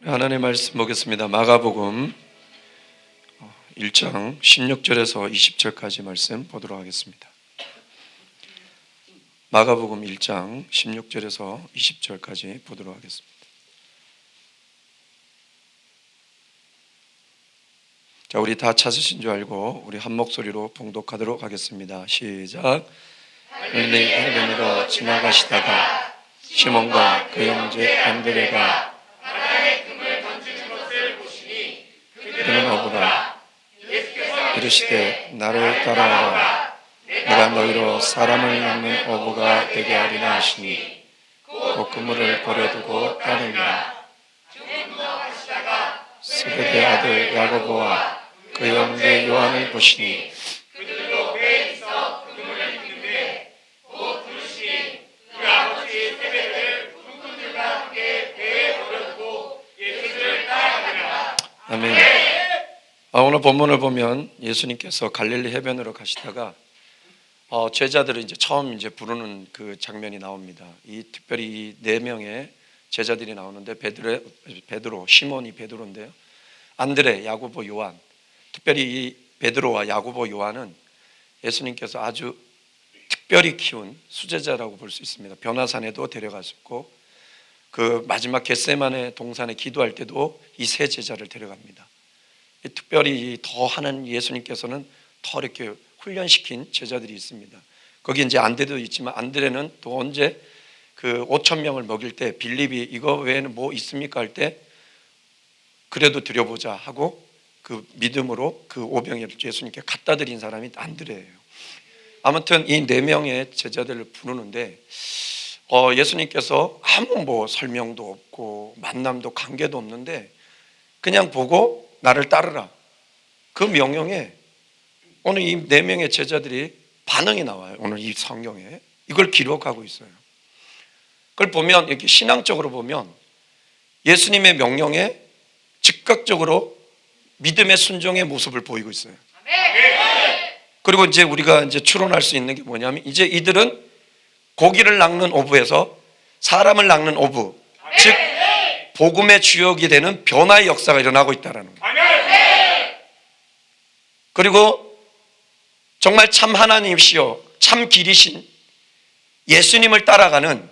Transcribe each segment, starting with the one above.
하나님의 말씀 보겠습니다. 마가복음 1장 16절에서 20절까지 말씀 보도록 하겠습니다. 마가복음 1장 16절에서 20절까지 보도록 하겠습니다. 자, 우리 다 찾으신 줄 알고 우리 한 목소리로 봉독하도록 하겠습니다. 시작. 갈릴리 해변으로 지나가시다가 시몬과 그 형제 안드레가 그는 어부라. 이르시되 나를 따라오라. 내가 너희로 사람을 낚는 어부가 되게 하리라 하시니 곧 그물을 버려두고 따르니라. 스베데 아들 야고보와 그 형제 요한을 보시니 그들도 배에 있어 그물을 잇는데 곧 부르시니 그 아버지 스베데를 군군들과 함께 배에 버려두고 예수를 따라가니라. 아멘. 오늘 본문을 보면 예수님께서 갈릴리 해변으로 가시다가 제자들을 이제 처음 부르는 그 장면이 나옵니다. 이 특별히 이 네 명의 제자들이 나오는데 베드로, 시몬이 베드로인데요. 안드레, 야고보, 요한. 특별히 이 베드로와 야고보, 요한은 예수님께서 아주 특별히 키운 수제자라고 볼 수 있습니다. 변화산에도 데려갔었고 그 마지막 겟세마네 동산에 기도할 때도 이 세 제자를 데려갑니다. 특별히 더 하는 예수님께서는 더 이렇게 훈련시킨 제자들이 있습니다. 거기 이제 안드레도 있지만 안드레는 또 언제 그 5천 명을 먹일 때 빌립이 이거 외에는 뭐 있습니까 할 때 그래도 드려보자 하고 그 믿음으로 그 오병이를 예수님께 갖다 드린 사람이 안드레예요. 아무튼 이 네 명의 제자들을 부르는데 예수님께서 아무 뭐 설명도 없고 만남도 관계도 없는데 그냥 보고 나를 따르라. 그 명령에 오늘 이 네 명의 제자들이 반응이 나와요. 오늘 이 성경에 이걸 기록하고 있어요. 그걸 보면 이렇게 신앙적으로 보면 예수님의 명령에 즉각적으로 믿음의 순종의 모습을 보이고 있어요. 그리고 이제 우리가 이제 추론할 수 있는 게 뭐냐면 이제 이들은 고기를 낚는 어부에서 사람을 낚는 어부, 즉 복음의 주역이 되는 변화의 역사가 일어나고 있다는 거예요. 그리고 정말 참 하나님이시여 참 길이신 예수님을 따라가는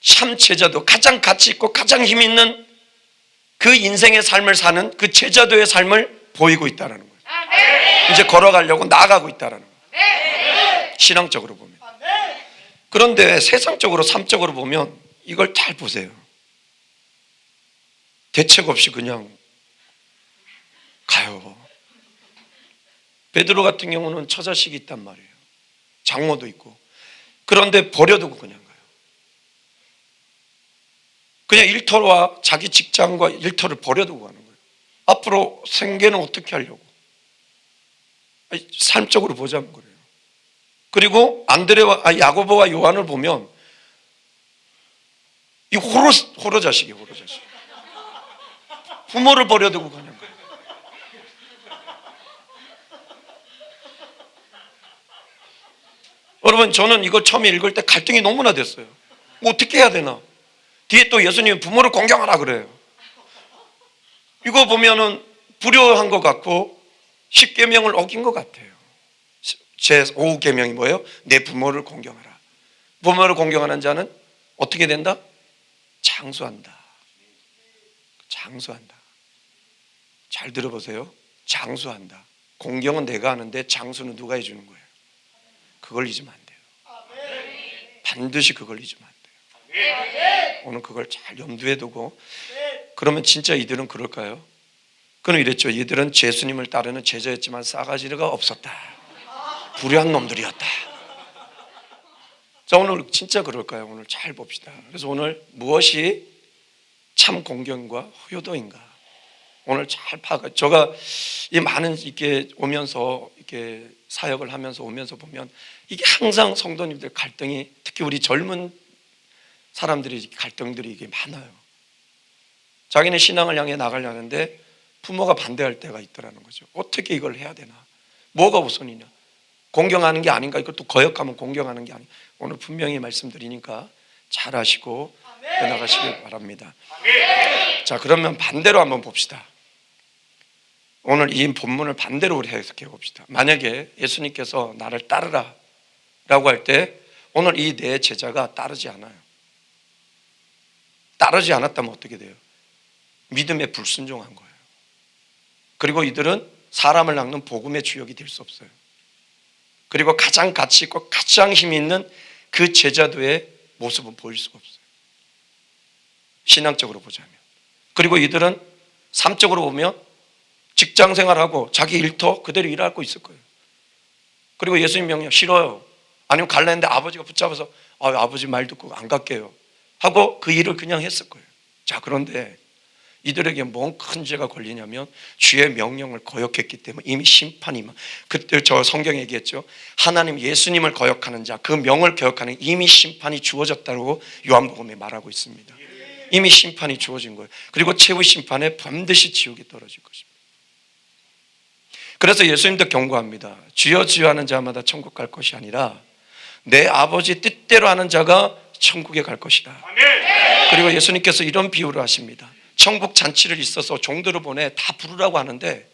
참 제자도 가장 가치 있고 가장 힘 있는 그 인생의 삶을 사는 그 제자도의 삶을 보이고 있다는 거예요. 이제 걸어가려고 나아가고 있다는 거예요. 신앙적으로 보면. 그런데 세상적으로 삶적으로 보면 이걸 잘 보세요. 대책 없이 그냥 가요. 베드로 같은 경우는 처자식이 있단 말이에요. 장모도 있고. 그런데 버려두고 그냥 가요. 그냥 일터와 자기 직장과 일터를 버려두고 가는 거예요. 앞으로 생계는 어떻게 하려고? 삶적으로 보자는 거예요. 그리고 야고보와 요한을 보면 이 호로 자식이에요. 호로 자식. 부모를 버려두고 가는 거예요. 여러분 저는 이걸 처음에 읽을 때 갈등이 너무나 됐어요. 뭐 어떻게 해야 되나? 뒤에 또 예수님은 부모를 공경하라 그래요. 이거 보면은 불효한 것 같고 10계명을 어긴 것 같아요. 제 5계명이 뭐예요? 내 부모를 공경하라. 부모를 공경하는 자는 어떻게 된다? 장수한다. 장수한다. 잘 들어보세요. 장수한다. 공경은 내가 하는데 장수는 누가 해주는 거예요? 그걸 잊으면 안 돼요. 반드시 그걸 잊으면 안 돼요. 오늘 그걸 잘 염두에 두고 그러면 진짜 이들은 그럴까요? 그는 이랬죠. 이들은 예수님을 따르는 제자였지만 싸가지가 없었다. 불효한 놈들이었다. 자, 오늘 진짜 그럴까요? 오늘 잘 봅시다. 그래서 오늘 무엇이 참 공경과 효도인가? 오늘 잘 제가 이 많은 이렇게 오면서 이렇게 사역을 하면서 오면서 보면 이게 항상 성도님들 갈등이 특히 우리 젊은 사람들이 갈등들이 이게 많아요. 자기는 신앙을 향해 나가려는데 부모가 반대할 때가 있더라는 거죠. 어떻게 이걸 해야 되나? 뭐가 우선이냐? 공경하는 게 아닌가? 이것도 거역하면 공경하는 게 아닌가? 오늘 분명히 말씀드리니까 잘 하시고 나가시길 바랍니다. 자, 그러면 반대로 한번 봅시다. 오늘 이 본문을 반대로 우리 해석해 봅시다. 만약에 예수님께서 나를 따르라 라고 할 때 오늘 이 내 제자가 따르지 않아요. 따르지 않았다면 어떻게 돼요? 믿음에 불순종한 거예요. 그리고 이들은 사람을 낚는 복음의 주역이 될 수 없어요. 그리고 가장 가치 있고 가장 힘이 있는 그 제자도의 모습은 보일 수가 없어요. 신앙적으로 보자면. 그리고 이들은 삶적으로 보면 직장 생활하고 자기 일터 그대로 일하고 있을 거예요. 그리고 예수님 명령 싫어요. 아니면 갈라 했는데 아버지가 붙잡아서 아버지 말 듣고 안 갈게요 하고 그 일을 그냥 했을 거예요. 자, 그런데 이들에게 뭔 큰 죄가 걸리냐면 주의 명령을 거역했기 때문에 이미 심판이 그때 저 성경에 얘기했죠. 하나님 예수님을 거역하는 자, 그 명을 거역하는 이미 심판이 주어졌다고 요한복음에 말하고 있습니다. 이미 심판이 주어진 거예요. 그리고 최후 심판에 반드시 지옥에 떨어질 것입니다. 그래서 예수님도 경고합니다. 주여 주여 하는 자마다 천국 갈 것이 아니라 내 아버지 뜻대로 하는 자가 천국에 갈 것이다. 그리고 예수님께서 이런 비유를 하십니다. 천국 잔치를 있어서 종들을 보내 다 부르라고 하는데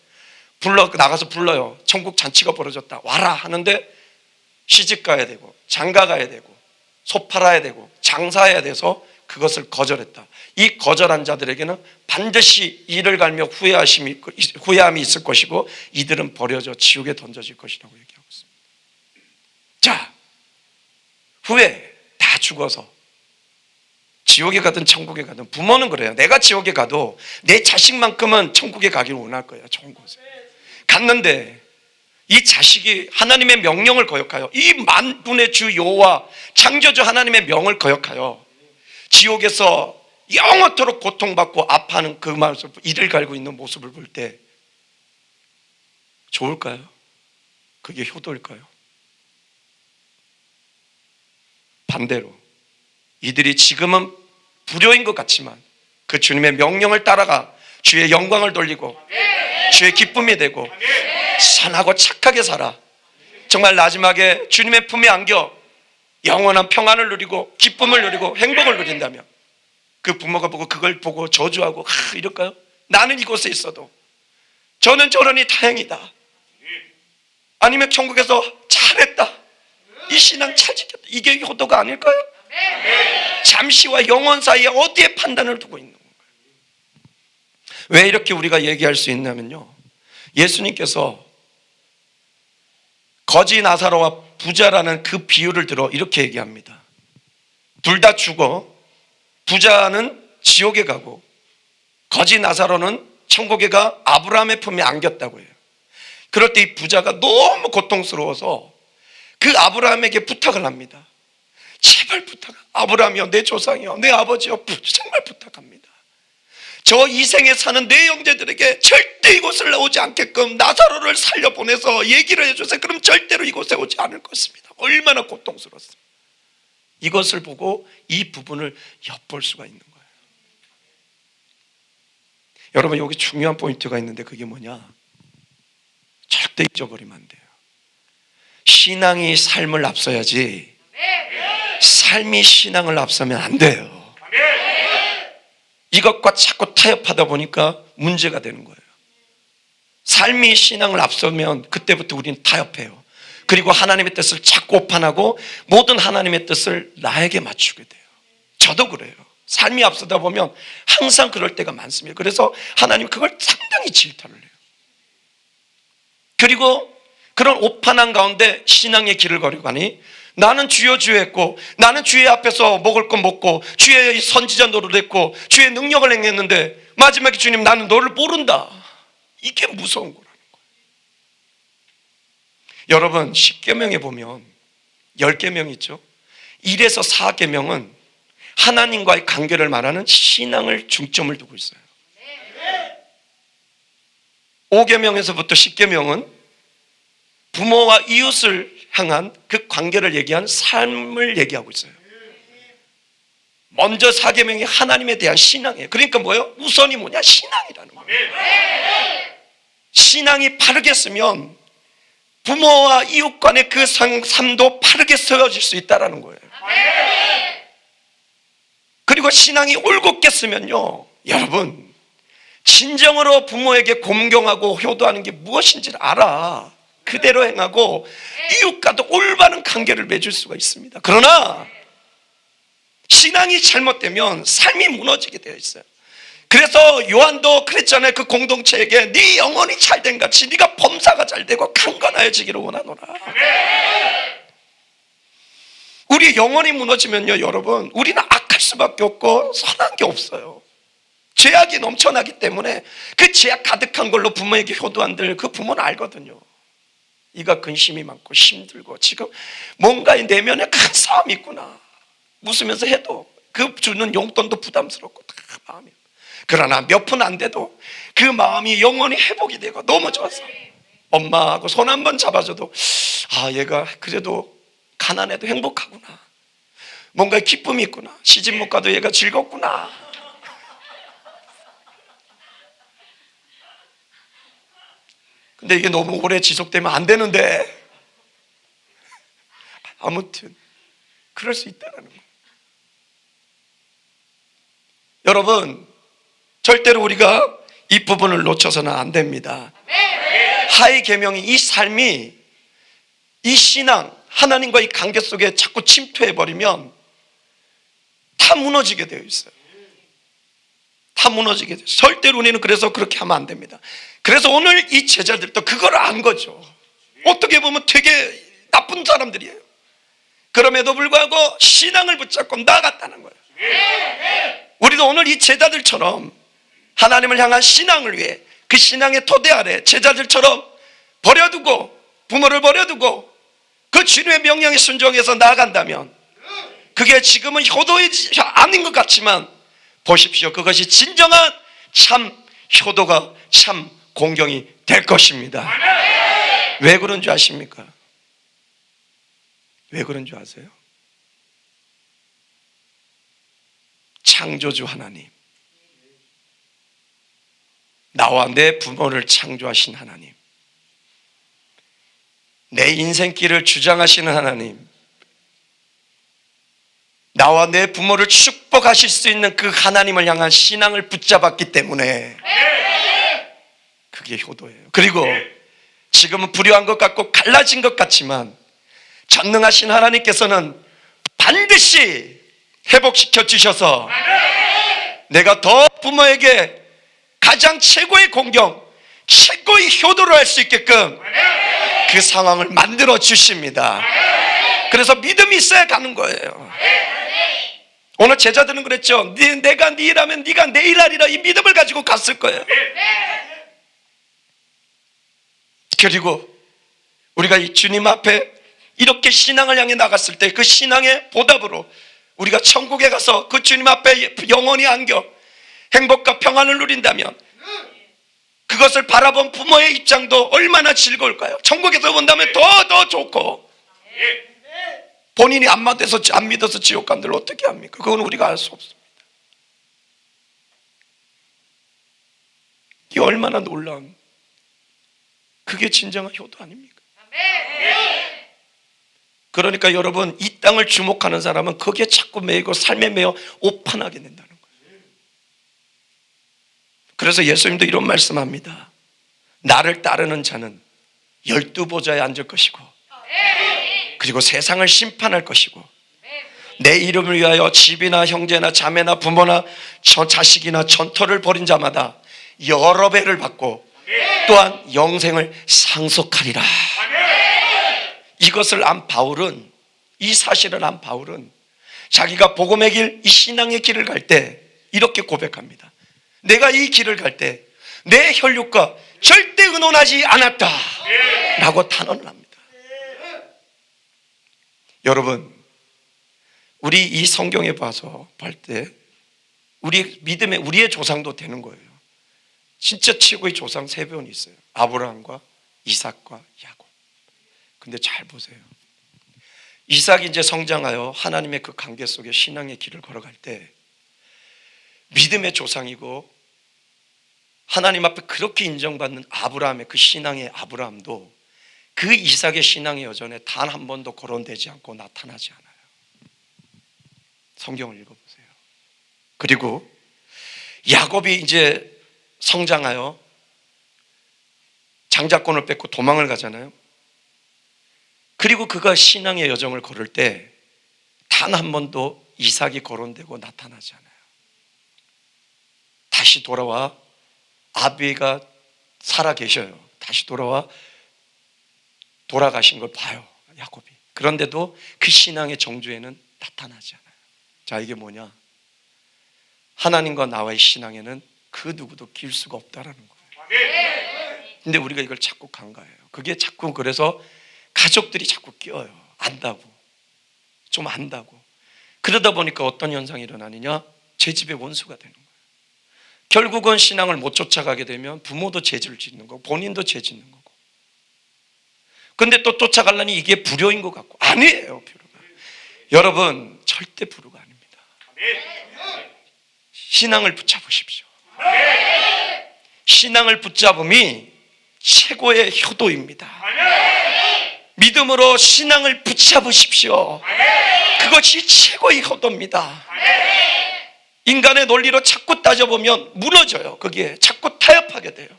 나가서 불러요. 천국 잔치가 벌어졌다. 와라 하는데 시집 가야 되고 장가 가야 되고 소 팔아야 되고 장사해야 돼서 그것을 거절했다. 이 거절한 자들에게는 반드시 이를 갈며 후회함이 있을 것이고 이들은 버려져 지옥에 던져질 것이라고 얘기하고 있습니다. 자, 후회 다 죽어서 지옥에 가든 천국에 가든 부모는 그래요. 내가 지옥에 가도 내 자식만큼은 천국에 가기를 원할 거예요. 좋은 곳에 갔는데 이 자식이 하나님의 명령을 거역하여 이 만군의 주 여호와 창조주 하나님의 명을 거역하여 지옥에서 영원토록 고통받고 아파하는 그 모습, 이를 갈고 있는 모습을 볼 때 좋을까요? 그게 효도일까요? 반대로 이들이 지금은 불효인 것 같지만 그 주님의 명령을 따라가 주의 영광을 돌리고 주의 기쁨이 되고 선하고 착하게 살아 정말 마지막에 주님의 품에 안겨 영원한 평안을 누리고 기쁨을 누리고 행복을 누린다면 그 부모가 보고 그걸 보고 저주하고 이럴까요? 나는 이곳에 있어도 저는 저러니 다행이다. 아니면 천국에서 잘했다. 이 신앙 잘 지켰다. 이게 효도가 아닐까요? 잠시와 영원 사이에 어디에 판단을 두고 있는 건가요? 왜 이렇게 우리가 얘기할 수 있냐면요, 예수님께서 거지 나사로와 부자라는 그 비유를 들어 이렇게 얘기합니다. 둘 다 죽어 부자는 지옥에 가고 거지 나사로는 천국에 가 아브라함의 품에 안겼다고 해요. 그럴 때 이 부자가 너무 고통스러워서 그 아브라함에게 부탁을 합니다. 제발 부탁, 아브라함이여, 내 조상이여, 내 아버지여, 정말 부탁합니다. 저 이 생에 사는 내 형제들에게 절대 이곳을 오지 않게끔 나사로를 살려보내서 얘기를 해주세요. 그럼 절대로 이곳에 오지 않을 것입니다. 얼마나 고통스럽습니다. 이것을 보고 이 부분을 엿볼 수가 있는 거예요. 여러분, 여기 중요한 포인트가 있는데 그게 뭐냐? 절대 잊어버리면 안 돼요. 신앙이 삶을 앞서야지 삶이 신앙을 앞서면 안 돼요. 이것과 자꾸 타협하다 보니까 문제가 되는 거예요. 삶이 신앙을 앞서면 그때부터 우리는 타협해요. 그리고 하나님의 뜻을 자꾸 오판하고 모든 하나님의 뜻을 나에게 맞추게 돼요. 저도 그래요. 삶이 앞서다 보면 항상 그럴 때가 많습니다. 그래서 하나님 그걸 상당히 질타를 해요. 그리고 그런 오판한 가운데 신앙의 길을 걸으고 가니 나는 주여 주여 했고 나는 주의 앞에서 먹을 것 먹고 주의 선지자 노릇 했고 주의 능력을 행했는데 마지막에 주님 나는 너를 모른다. 이게 무서운 거라는 거예요. 여러분, 10계명에 보면 10계명 있죠. 1에서 4계명은 하나님과의 관계를 말하는 신앙을 중점을 두고 있어요. 5계명에서부터 10계명은 부모와 이웃을 향한 그 관계를 얘기한 삶을 얘기하고 있어요. 먼저 4계명이 하나님에 대한 신앙이에요. 그러니까 뭐예요? 우선이 뭐냐? 신앙이라는 거예요. 신앙이 바르게 쓰면 부모와 이웃 간의 그 삶도 바르게 세워질 수 있다는 거예요. 그리고 신앙이 올곧게 쓰면요, 여러분, 진정으로 부모에게 공경하고 효도하는 게 무엇인지를 알아. 그대로 행하고 이웃과도 올바른 관계를 맺을 수가 있습니다. 그러나 신앙이 잘못되면 삶이 무너지게 되어 있어요. 그래서 요한도 그랬잖아요. 그 공동체에게 네 영혼이 잘된 같이 네가 범사가 잘되고 강건하여지기를 원하노라. 우리 영혼이 무너지면요, 여러분, 우리는 악할 수밖에 없고 선한 게 없어요. 죄악이 넘쳐나기 때문에 그 죄악 가득한 걸로 부모에게 효도한들 그 부모는 알거든요. 이가 근심이 많고 힘들고 지금 뭔가 내면에 큰 싸움이 있구나. 웃으면서 해도 그 주는 용돈도 부담스럽고 다 마음이. 그러나 몇 푼 안 돼도 그 마음이 영원히 회복이 되고 너무 좋아서 엄마하고 손 한 번 잡아줘도 아, 얘가 그래도 가난해도 행복하구나. 뭔가 기쁨이 있구나. 시집 못 가도 얘가 즐겁구나. 근데 이게 너무 오래 지속되면 안 되는데 아무튼 그럴 수 있다는 거예요. 여러분, 절대로 우리가 이 부분을 놓쳐서는 안 됩니다. 하의 계명이 이 삶이 이 신앙 하나님과의 관계 속에 자꾸 침투해버리면 다 무너지게 되어 있어요. 다 무너지게 돼요. 절대로 우리는 그래서 그렇게 하면 안 됩니다. 그래서 오늘 이 제자들도 그걸 안 거죠. 어떻게 보면 되게 나쁜 사람들이에요. 그럼에도 불구하고 신앙을 붙잡고 나아갔다는 거예요. 우리도 오늘 이 제자들처럼 하나님을 향한 신앙을 위해 그 신앙의 토대 아래 제자들처럼 버려두고 부모를 버려두고 그 주님의 명령에 순종해서 나아간다면 그게 지금은 효도이 아닌 것 같지만 보십시오. 그것이 진정한 참 효도가 참 공경이 될 것입니다. 왜 그런 줄 아십니까? 왜 그런 줄 아세요? 창조주 하나님, 나와 내 부모를 창조하신 하나님, 내 인생길을 주장하시는 하나님, 나와 내 부모를 축복하실 수 있는 그 하나님을 향한 신앙을 붙잡았기 때문에 그게 효도예요. 그리고 지금은 불효한 것 같고 갈라진 것 같지만 전능하신 하나님께서는 반드시 회복시켜 주셔서 내가 더 부모에게 가장 최고의 공경, 최고의 효도를 할 수 있게끔 그 상황을 만들어 주십니다. 그래서 믿음이 있어야 가는 거예요. 오늘 제자들은 그랬죠. 내가 네 일하면 네가 내 일하리라. 이 믿음을 가지고 갔을 거예요. 그리고 우리가 이 주님 앞에 이렇게 신앙을 향해 나갔을 때 그 신앙의 보답으로 우리가 천국에 가서 그 주님 앞에 영원히 안겨 행복과 평안을 누린다면 그것을 바라본 부모의 입장도 얼마나 즐거울까요? 천국에서 본다면 더 좋고 본인이 안 믿어서 지옥 간들 어떻게 합니까? 그건 우리가 알 수 없습니다. 이게 얼마나 놀라운, 그게 진정한 효도 아닙니까? 그러니까 여러분, 이 땅을 주목하는 사람은 거기에 자꾸 매이고 삶에 매여 오판하게 된다는 거예요. 그래서 예수님도 이런 말씀합니다. 나를 따르는 자는 12보좌에 앉을 것이고 그리고 세상을 심판할 것이고 내 이름을 위하여 집이나 형제나 자매나 부모나 자식이나 전토를 벌인 자마다 여러 배를 받고 또한 영생을 상속하리라. 이것을 안 바울은, 이 사실을 안 바울은 자기가 복음의 길, 이 신앙의 길을 갈 때 이렇게 고백합니다. 내가 이 길을 갈 때 내 혈육과 절대 의논하지 않았다 라고 단언을 합니다. 여러분, 우리 이 성경에 봐서 볼 때 우리 믿음의 우리의 조상도 되는 거예요. 진짜 최고의 조상 세 분이 있어요. 아브라함과 이삭과 야곱. 근데 잘 보세요. 이삭이 이제 성장하여 하나님의 그 관계 속에 신앙의 길을 걸어갈 때 믿음의 조상이고 하나님 앞에 그렇게 인정받는 아브라함의 그 신앙의 아브라함도 그 이삭의 신앙의 여전에 단 한 번도 거론되지 않고 나타나지 않아요. 성경을 읽어보세요. 그리고 야곱이 이제 성장하여 장자권을 뺏고 도망을 가잖아요. 그리고 그가 신앙의 여정을 걸을 때 단 한 번도 이삭이 거론되고 나타나지 않아요. 다시 돌아와 아비가 살아 계셔요. 다시 돌아가신 걸 봐요, 야곱이. 그런데도 그 신앙의 정주에는 나타나지 않아요. 자, 이게 뭐냐? 하나님과 나와의 신앙에는 그 누구도 길 수가 없다라는 거예요. 근데 우리가 이걸 자꾸 간과해요. 그게 자꾸, 그래서 가족들이 자꾸 끼어요. 안다고, 좀 안다고. 그러다 보니까 어떤 현상이 일어나느냐? 제 집에 원수가 되는 거예요. 결국은 신앙을 못 쫓아가게 되면 부모도 죄를 짓는 거고 본인도 죄 짓는 거고. 근데 또 쫓아가려니 이게 불효인 것 같고. 아니에요, 불효가. 여러분, 절대 불효가 아닙니다. 신앙을 붙잡으십시오. 신앙을 붙잡음이 최고의 효도입니다. 믿음으로 신앙을 붙잡으십시오. 그것이 최고의 효도입니다. 인간의 논리로 자꾸 따져보면 무너져요. 거기에 자꾸 타협하게 돼요.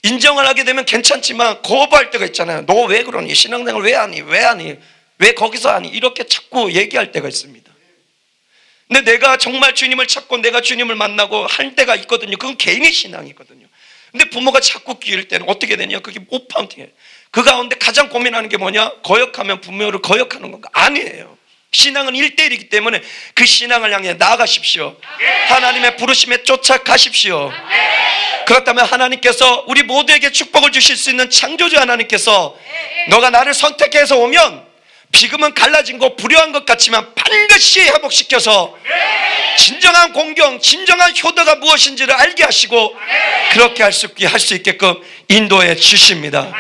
인정을 하게 되면 괜찮지만 거부할 때가 있잖아요. 너 왜 그러니? 신앙생활 왜 하니? 왜 하니? 왜 거기서 하니? 이렇게 자꾸 얘기할 때가 있습니다. 근데 내가 정말 주님을 찾고 내가 주님을 만나고 할 때가 있거든요. 그건 개인의 신앙이거든요. 근데 부모가 자꾸 끼일 때는 어떻게 되냐? 그게 오파운팅이에요. 그 가운데 가장 고민하는 게 뭐냐? 거역하면 부모를 거역하는 건가? 아니에요. 신앙은 1대1이기 때문에 그 신앙을 향해 나아가십시오. 하나님의 부르심에 쫓아가십시오. 그렇다면 하나님께서 우리 모두에게 축복을 주실 수 있는 창조주 하나님께서 너가 나를 선택해서 오면 비금은 갈라진 거 불효한 것 같지만 반드시 회복시켜서 진정한 공경, 진정한 효도가 무엇인지를 알게 하시고 그렇게 할 수 있게끔 인도해 주십니다.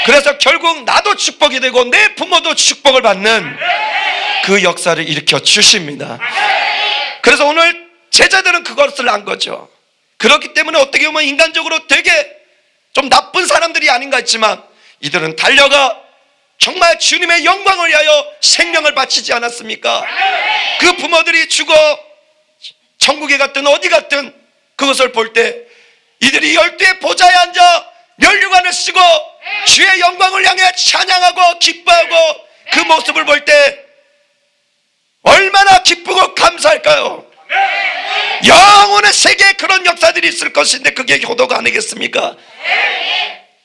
그래서 결국 나도 축복이 되고 내 부모도 축복을 받는 그 역사를 일으켜 주십니다. 그래서 오늘 제자들은 그것을 안 거죠. 그렇기 때문에 어떻게 보면 인간적으로 되게 좀 나쁜 사람들이 아닌가 했지만 이들은 달려가 정말 주님의 영광을 위하여 생명을 바치지 않았습니까? 그 부모들이 죽어 천국에 갔든 어디 갔든 그것을 볼 때 이들이 12의 보좌에 앉아 면류관을 쓰고 주의 영광을 향해 찬양하고 기뻐하고 그 모습을 볼 때 얼마나 기쁘고 감사할까요? 영원의 세계에 그런 역사들이 있을 것인데 그게 효도가 아니겠습니까?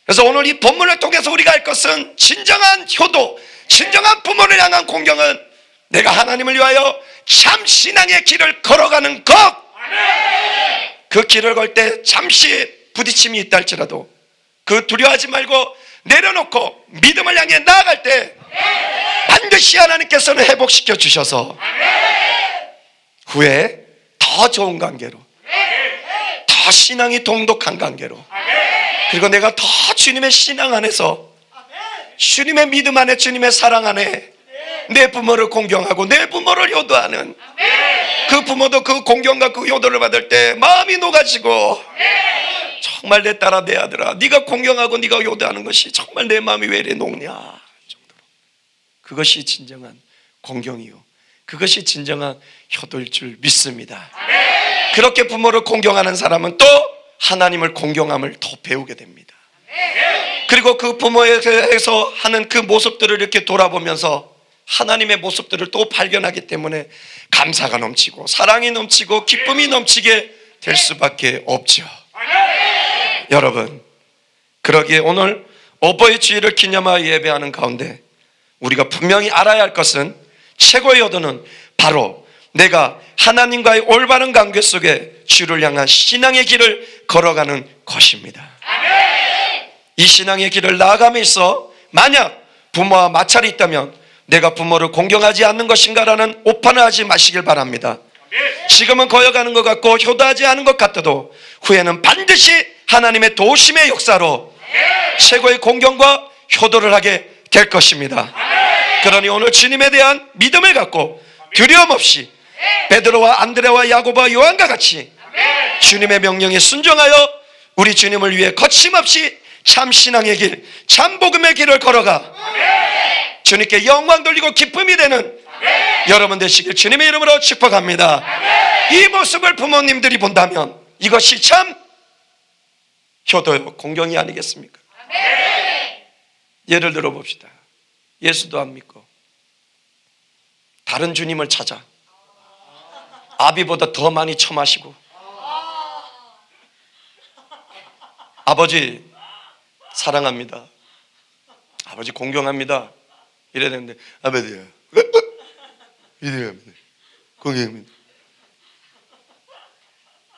그래서 오늘 이 본문을 통해서 우리가 할 것은 진정한 효도, 진정한 부모를 향한 공경은 내가 하나님을 위하여 참 신앙의 길을 걸어가는 것. 그 길을 걸 때 잠시 부딪힘이 있다 할지라도 그 두려워하지 말고 내려놓고 믿음을 향해 나아갈 때 반드시 하나님께서는 회복시켜 주셔서 후에 더 좋은 관계로, 더 신앙이 동독한 관계로, 그리고 내가 더 주님의 신앙 안에서, 주님의 믿음 안에, 주님의 사랑 안에 내 부모를 공경하고 내 부모를 효도하는 그 부모도 그 공경과 그 효도를 받을 때 마음이 녹아지고 정말 내 딸아 내 아들아 네가 공경하고 네가 효도하는 것이 정말 내 마음이 왜 이래 녹냐 정도로 그것이 진정한 공경이요 그것이 진정한 효도일 줄 믿습니다. 그렇게 부모를 공경하는 사람은 또 하나님을 공경함을 더 배우게 됩니다. 그리고 그 부모에서 하는 그 모습들을 이렇게 돌아보면서 하나님의 모습들을 또 발견하기 때문에 감사가 넘치고 사랑이 넘치고 기쁨이 넘치게 될 수밖에 없죠. 여러분, 그러기에 오늘 어버이 주일을 기념하여 예배하는 가운데 우리가 분명히 알아야 할 것은 최고의 효도는 바로 내가 하나님과의 올바른 관계 속에 주를 향한 신앙의 길을 걸어가는 것입니다. 이 신앙의 길을 나아감에 있어 만약 부모와 마찰이 있다면 내가 부모를 공경하지 않는 것인가라는 오판을 하지 마시길 바랍니다. 지금은 거역하는 것 같고 효도하지 않은 것 같아도 후에는 반드시 하나님의 도우심의 역사로 최고의 공경과 효도를 하게 될 것입니다. 그러니 오늘 주님에 대한 믿음을 갖고 두려움 없이 베드로와 안드레와 야고보와 요한과 같이 주님의 명령에 순종하여 우리 주님을 위해 거침없이 참 신앙의 길, 참 복음의 길을 걸어가 주님께 영광 돌리고 기쁨이 되는 여러분 되시길 주님의 이름으로 축복합니다. 이 모습을 부모님들이 본다면 이것이 참 효도요, 공경이 아니겠습니까? 예를 들어 봅시다. 예수도 안 믿고 다른 주님을 찾아 아비보다 더 많이 처마시고, 아버지 사랑합니다, 아버지 공경합니다 이래야 되는데, 아버지요 이래합니다, 공경합니다.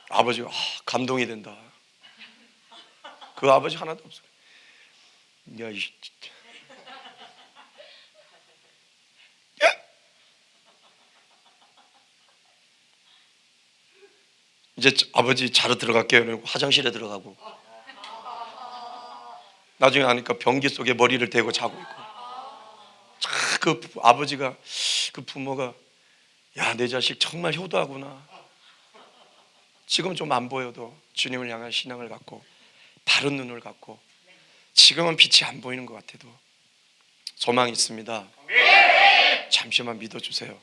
아버지가 감동이 된다. 그 아버지 하나도 없어요. 야, 이제 아버지 자러 들어갈게요. 이러고 화장실에 들어가고, 나중에 아니까 변기 속에 머리를 대고 자고 있고. 그 아버지가, 그 부모가, 야, 내 자식 정말 효도하구나. 지금 좀 안 보여도 주님을 향한 신앙을 갖고 바른 눈을 갖고, 지금은 빛이 안 보이는 것 같아도 소망이 있습니다. 잠시만 믿어주세요.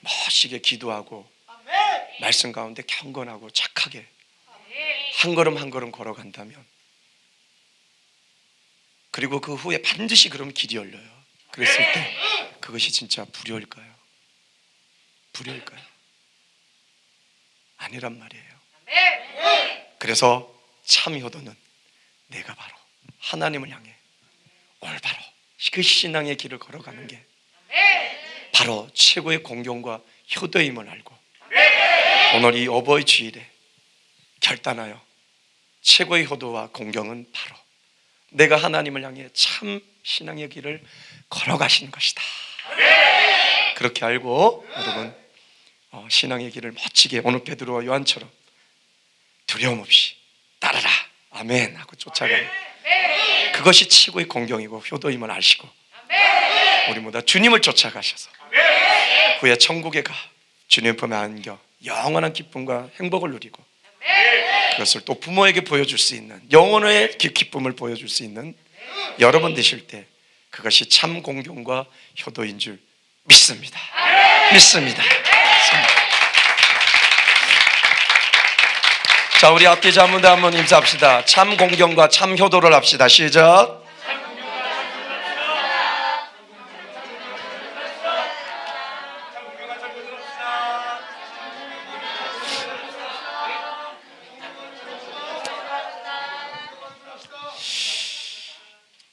멋지게 기도하고 말씀 가운데 경건하고 착하게 한 걸음 한 걸음 걸어간다면, 그리고 그 후에 반드시 그럼 길이 열려요. 그랬을 때 그것이 진짜 불효일까요? 불효일까요? 아니란 말이에요. 그래서 참 효도는 내가 바로 하나님을 향해 올바로 그 신앙의 길을 걸어가는 게 바로 최고의 공경과 효도임을 알고, 오늘 이 어버이 주일에 결단하여 최고의 효도와 공경은 바로 내가 하나님을 향해 참 신앙의 길을 걸어가시는 것이다. 그렇게 알고 여러분, 신앙의 길을 멋지게 오늘 베드로와 요한처럼 두려움 없이 따라라 아멘 하고 쫓아가는, 그것이 최고의 공경이고 효도임을 아시고, 우리 모두 주님을 쫓아가셔서 후에 천국에 가 주님 품에 안겨 영원한 기쁨과 행복을 누리고, 그것을 또 부모에게 보여줄 수 있는 영혼의 기쁨을 보여줄 수 있는 여러분 되실 때, 그것이 참 공경과 효도인 줄 믿습니다. 믿습니다. 자, 우리 앞뒤 자문대 한번 인사합시다. 참 공경과 참 효도를 합시다. 시작.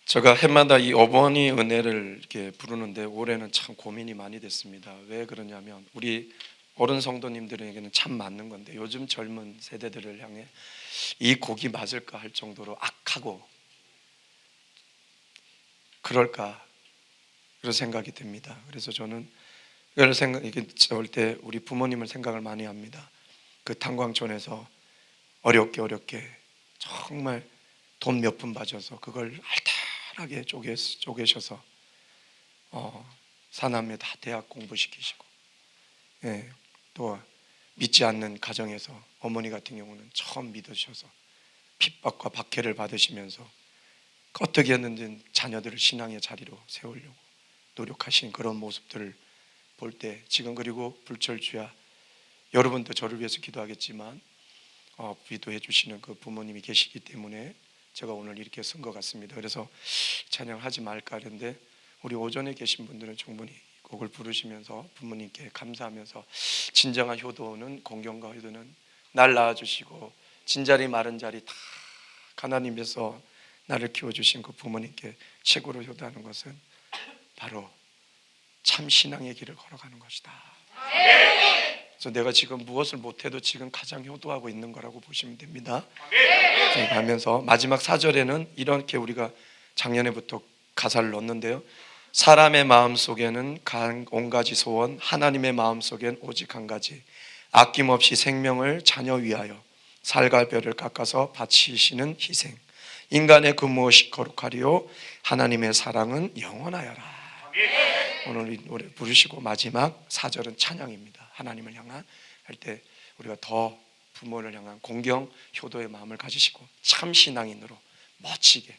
제가 해마다 이 어머니 은혜를 이렇게 부르는데 올해는 참 고민이 많이 됐습니다. 왜 그러냐면 우리 어른 성도님들에게는 참 맞는 건데, 요즘 젊은 세대들을 향해 이 곡이 맞을까 할 정도로 악하고 그럴까, 그런 생각이 듭니다. 그래서 저는 이걸 올 때 우리 부모님을 생각을 많이 합니다. 그 탄광촌에서 어렵게 정말 돈 몇 푼 바쳐서 그걸 알뜰하게 쪼개셔서 사남매 다 대학 공부시키시고, 예, 또 믿지 않는 가정에서 어머니 같은 경우는 처음 믿으셔서 핍박과 박해를 받으시면서 어떻게 했는지 자녀들을 신앙의 자리로 세우려고 노력하신 그런 모습들을 볼 때, 지금 그리고 불철주야 여러분도 저를 위해서 기도하겠지만 기도해 주시는 그 부모님이 계시기 때문에 제가 오늘 이렇게 쓴 것 같습니다. 그래서 찬양하지 말까 하는데, 우리 오전에 계신 분들은 충분히 곡을 부르시면서 부모님께 감사하면서, 진정한 효도는, 공경과 효도는 날 낳아주시고 진자리 마른 자리 다 하나님께서 나를 키워주신 그 부모님께 최고로 효도하는 것은 바로 참 신앙의 길을 걸어가는 것이다. 그래서 내가 지금 무엇을 못해도 지금 가장 효도하고 있는 거라고 보시면 됩니다. 하면서 마지막 4절에는 이렇게 우리가 작년에부터 가사를 넣었는데요. 사람의 마음 속에는 온 가지 소원, 하나님의 마음 속엔 오직 한 가지, 아낌없이 생명을 자녀 위하여 살과 뼈를 깎아서 바치시는 희생, 인간의 그 무엇이 거룩하리요, 하나님의 사랑은 영원하여라. 오늘 이 노래 부르시고 마지막 4절은 찬양입니다. 하나님을 향한 할 때 우리가 더 부모를 향한 공경, 효도의 마음을 가지시고 참 신앙인으로 멋지게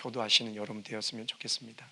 효도하시는 여러분 되었으면 좋겠습니다.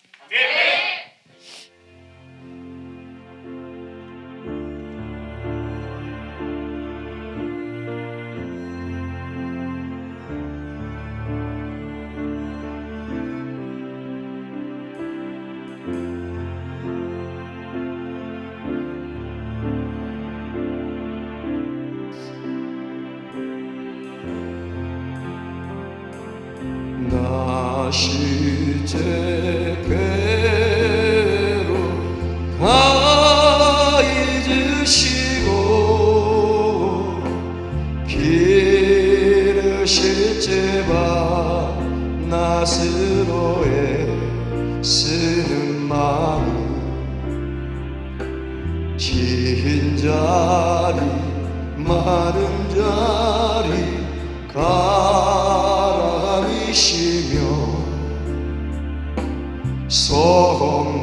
스스로 애쓰는 마음 긴 자리 마른 자리 가라미시며 송날이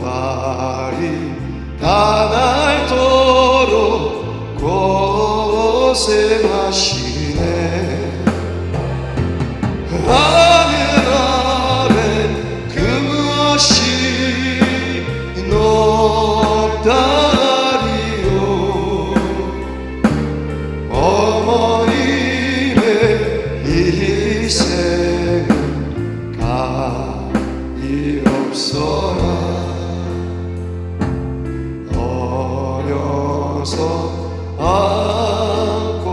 다날도록 고생하시네. 하늘 아래 그 무엇이 높다리요. 어머님의 희생은 가히 없어라. 어려서 안고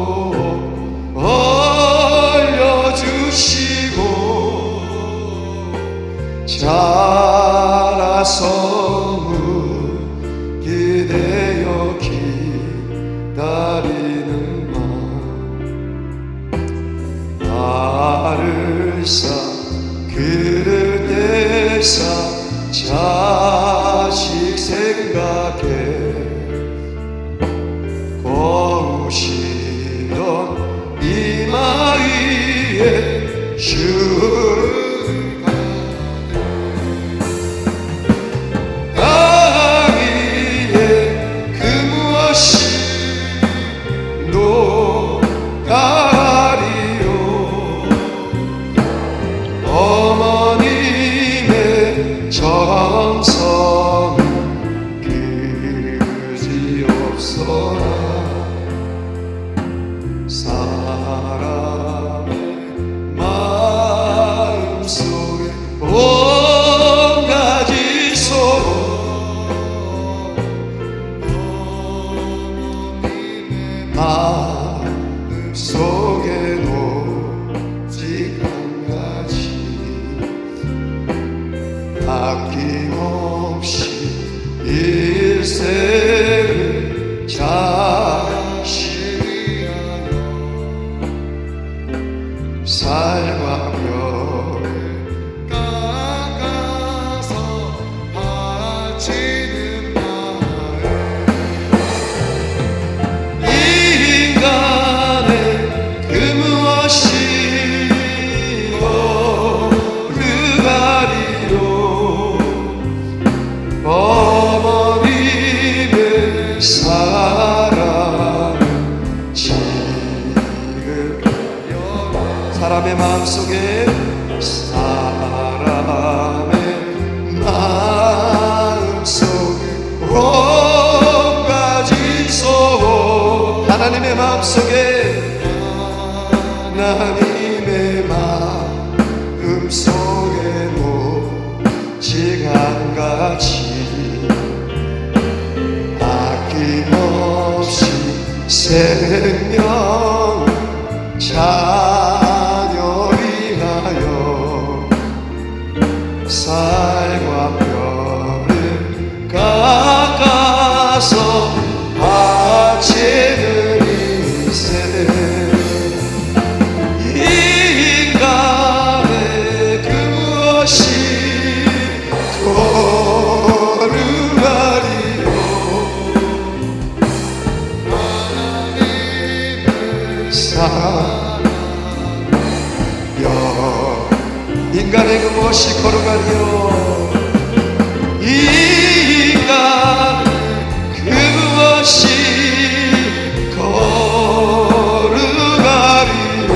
올려주시고 자라서 기대어 기다리는 마음 알을 사 그릇 대사 자식 생각해 거우시던 이마 위에 주를 땅 위에 그 무엇이 녹아리요. 어머님의 정성은 그지없어라. 사람의 마음속에 온가지 소로 마음속에 오직 한 가지 아낌없이 일생을 자식을 위하여 살과 뼈를 깎아서 바치는 마음 인간의 그 무엇이 오르가리요. 어머님의 사랑은 지극하여 사람의 마음속에 온가지 소원 하나님의 마음속에 하나님의 마음속에 오직 한 가지 아낌없이 생명 자녀 위하여 살과 뼈를 깎아서 바치는 인생 인간의 그 무엇이 도르가리요. 인간의 그 무엇이 걸어가리요. 인간 그 무엇이 걸어가리요.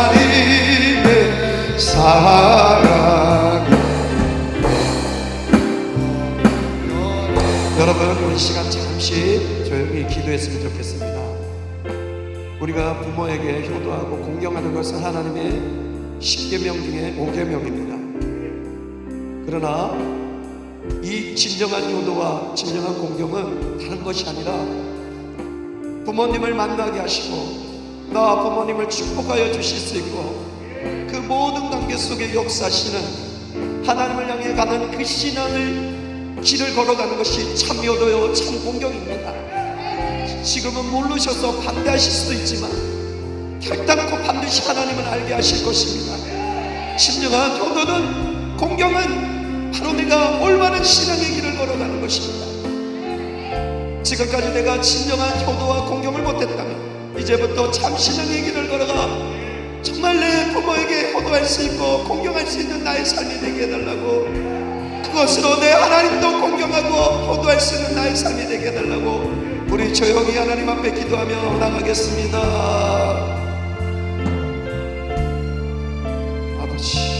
하나님의 사랑이 여러분 우리 시간 잠시 조용히 기도했으면 좋겠습니다. 우리가 부모에게 효도하고 공경하는 것은 하나님의 10계명 중에 5계명입니다. 그러나 이 진정한 효도와 진정한 공경은 다른 것이 아니라 부모님을 만나게 하시고 나 부모님을 축복하여 주실 수 있고 그 모든 관계 속에 역사하시는 하나님을 향해 가는 그 신앙을 길을 걸어가는 것이 참 효도요 참 공경입니다. 지금은 모르셔서 반대하실 수도 있지만 결단코 반드시 하나님은 알게 하실 것입니다. 진정한 효도는, 공경은 바로 내가 올바른 신앙의 길을 걸어가는 것입니다. 지금까지 내가 진정한 효도와 공경을 못했다면 이제부터 참 신앙의 길을 걸어가 정말 내 부모에게 효도할 수 있고 공경할 수 있는 나의 삶이 되게 해달라고, 그것으로 내 하나님도 공경하고 효도할 수 있는 나의 삶이 되게 해달라고 우리 조용히 하나님 앞에 기도하며 나가겠습니다. 아버지,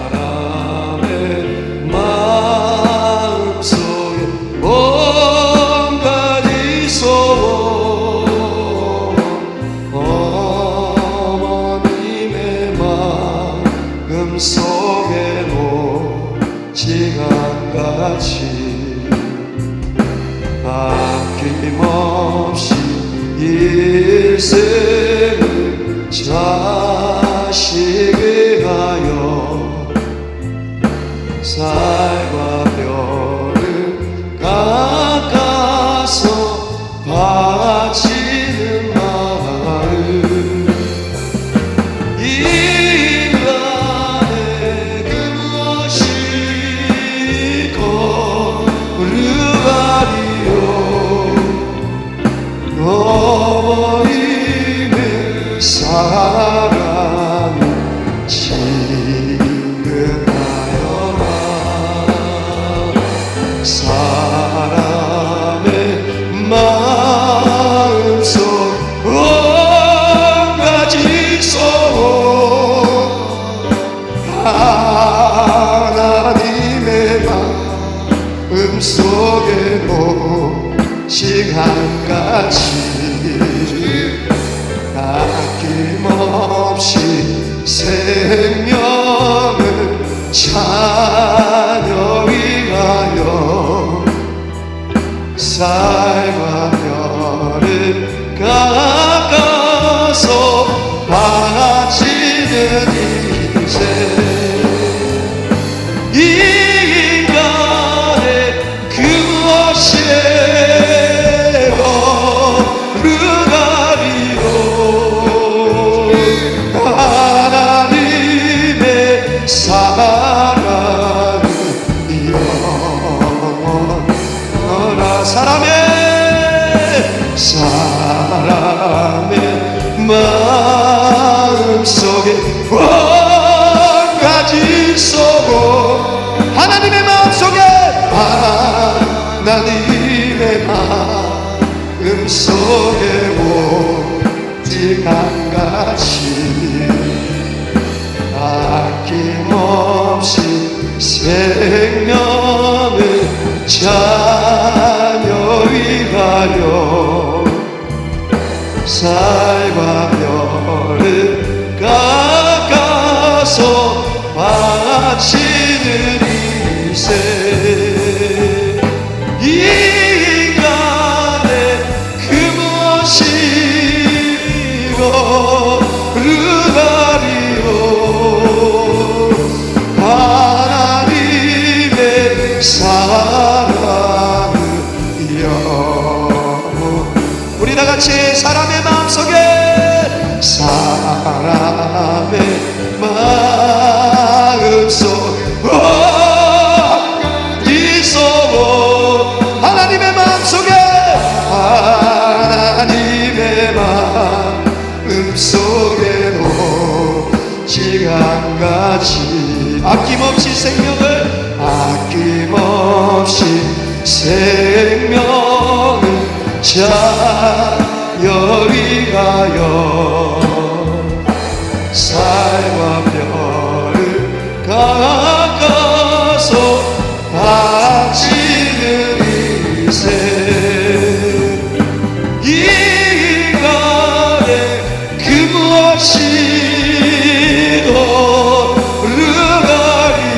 사람의 마음속에 온가지 소원, 어머님의 마음속에도 시간같이 아낌없이 일생을 자식을 하여 쌀과 뼈를 깎아서 바치는 마음, 인간의 그 무엇이 거룩하리요. 어머님의 사랑이 지근하여라. 사람의 마음속 온가지 소원, 하나님의 마음속에도 시간같이 아낌없이 생명을 자녀 위하여 쌀과 뼈를 깎아서 바치는 인생, 인간의 그 무엇이 거룩하리요. 하나님의 사랑은 영원하라. 사람의 마음속에 온가지 소원, 하나님의 마음속에, 하나님의 마음속에 오직 한가지 아낌없이 생명을 자녀 위하여 쌀과 뼈를 깎아서 바치는 인생, 인간의 그 무엇이 거룩하리요. 하나님의 사랑은 영원. 우리 다같이 사람의 마음속에, 사람의 마음속 이 소원, 하나님의 마음속에, 하나님의 마음속에도 시간같이 아낌없이 생명을, 아낌없이 생명을 자녀 위하여 쌀과 뼈를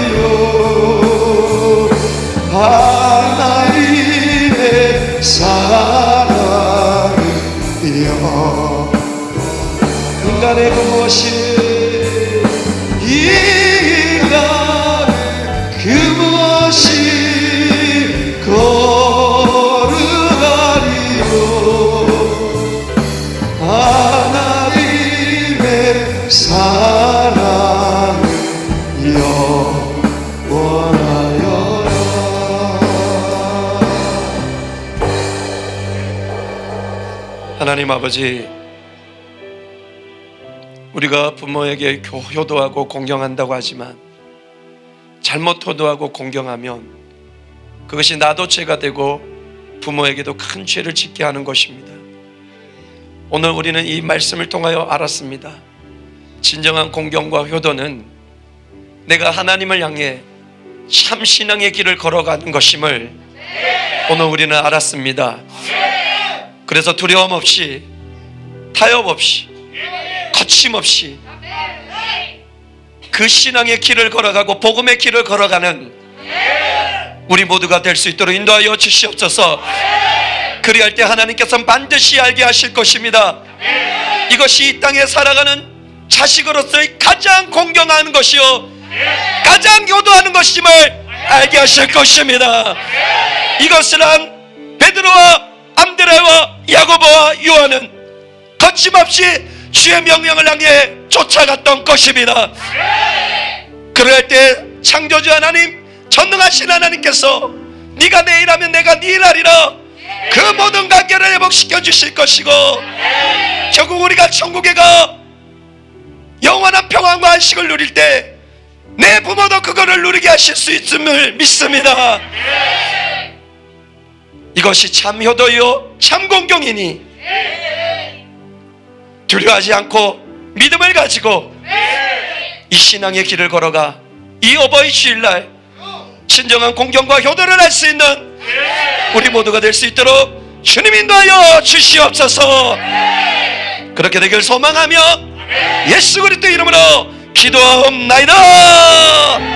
거룩하리요 하나님의 사랑이여 인간의 그 무엇이 인간의 그 무엇이 거룩하리요 하나님의 사랑이 영원하여라. 하나님 아버지, 우리가 부모에게 효도하고 공경한다고 하지만 잘못 효도하고 공경하면 그것이 나도 죄가 되고 부모에게도 큰 죄를 짓게 하는 것입니다. 오늘 우리는 이 말씀을 통하여 알았습니다. 진정한 공경과 효도는 내가 하나님을 향해 참 신앙의 길을 걸어가는 것임을 오늘 우리는 알았습니다. 그래서 두려움 없이, 타협 없이, 거침없이 그 신앙의 길을 걸어가고 복음의 길을 걸어가는 우리 모두가 될 수 있도록 인도하여 주시옵소서. 그리할 때 하나님께서는 반드시 알게 하실 것입니다. 이것이 이 땅에 살아가는 자식으로서의 가장 공경하는 것이요 가장 효도하는 것임을 알게 하실 것입니다. 이것을 한 베드로와 안드레와 야고보와 요한은 거침없이 주의 명령을 향해 쫓아갔던 것입니다. 그럴 때 창조주 하나님, 전능하신 하나님께서 네가 내 일하면 내가 네 일하리라 그 모든 관계를 회복시켜 주실 것이고 결국 우리가 천국에 가 영원한 평안과 안식을 누릴 때 내 부모도 그거를 누리게 하실 수 있음을 믿습니다. 이것이 참 효도요 참 공경이니 두려워하지 않고 믿음을 가지고 이 신앙의 길을 걸어가 이 어버이 주일날 진정한 공경과 효도를 할 수 있는 우리 모두가 될 수 있도록 주님 인도하여 주시옵소서. 그렇게 되길 소망하며 예수 그리스도 이름으로 기도하옵나이다.